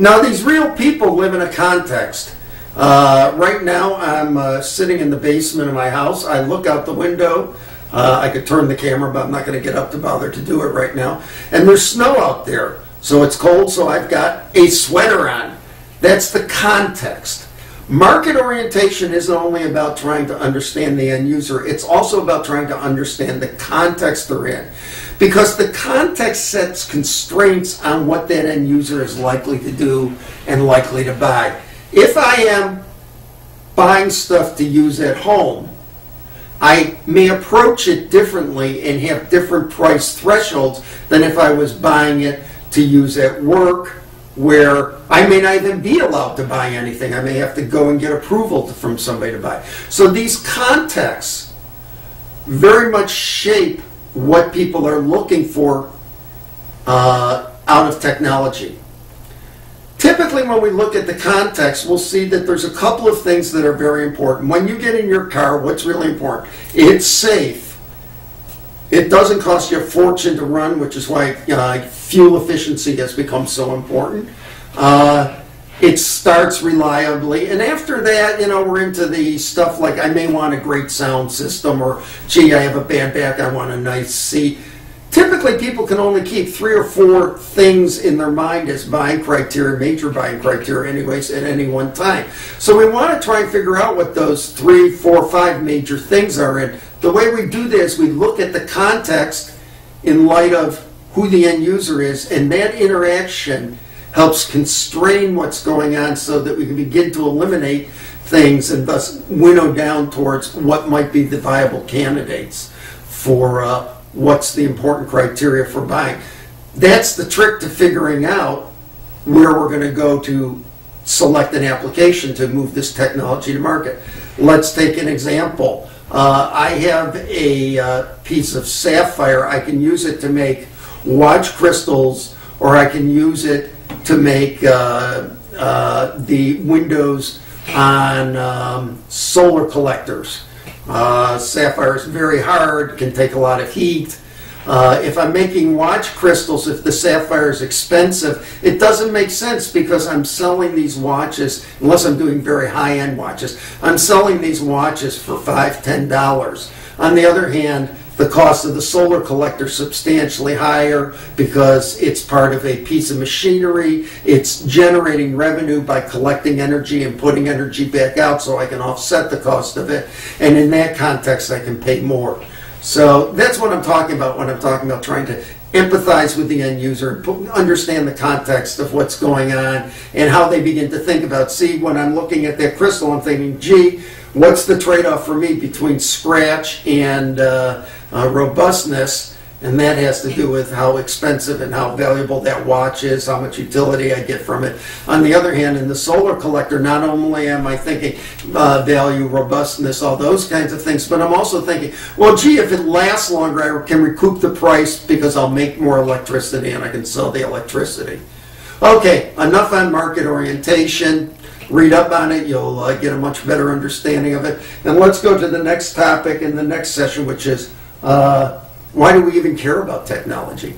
Now, these real people live in a context. Right now, I'm sitting in the basement of my house. I look out the window. I could turn the camera, but I'm not going to get up to bother to do it right now. And there's snow out there, so it's cold, so I've got a sweater on. That's the context. Market orientation isn't only about trying to understand the end user, it's also about trying to understand the context they're in. Because the context sets constraints on what that end user is likely to do and likely to buy. If I am buying stuff to use at home, I may approach it differently and have different price thresholds than if I was buying it to use at work, where I may not even be allowed to buy anything. I may have to go and get approval from somebody to buy. So these contexts very much shape what people are looking for out of technology. Typically, when we look at the context, we'll see that there's a couple of things that are very important. When you get in your car, what's really important? It's safe. It doesn't cost you a fortune to run, which is why fuel efficiency has become so important. It starts reliably, and after that, we're into the stuff like I may want a great sound system, or gee, I have a bad back, I want a nice seat. Typically, people can only keep 3 or 4 things in their mind as buying criteria, major buying criteria anyways, at any one time. So we want to try and figure out what those 3, 4, 5 major things are. And the way we do this, we look at the context in light of who the end user is, and that interaction helps constrain what's going on so that we can begin to eliminate things and thus winnow down towards what might be the viable candidates for what's the important criteria for buying. That's the trick to figuring out where we're going to go to select an application to move this technology to market. Let's take an example. I have a piece of sapphire. I can use it to make watch crystals, or I can use it to make the windows on solar collectors. Sapphire is very hard, can take a lot of heat. If I'm making watch crystals, if the sapphire is expensive, it doesn't make sense because I'm selling these watches, unless I'm doing very high-end watches, I'm selling these watches for $5, $10. On the other hand, the cost of the solar collector is substantially higher because it's part of a piece of machinery. It's generating revenue by collecting energy and putting energy back out, so I can offset the cost of it. And in that context, I can pay more. So that's what I'm talking about when I'm talking about trying to empathize with the end user, understand the context of what's going on and how they begin to think about, see, when I'm looking at that crystal, I'm thinking, gee, what's the trade-off for me between scratch and robustness? And that has to do with how expensive and how valuable that watch is, how much utility I get from it. On the other hand, in the solar collector, not only am I thinking value, robustness, all those kinds of things, but I'm also thinking, well, gee, if it lasts longer, I can recoup the price because I'll make more electricity and I can sell the electricity. Okay, enough on market orientation. Read up on it, you'll get a much better understanding of it. And let's go to the next topic in the next session, which is why do we even care about technology?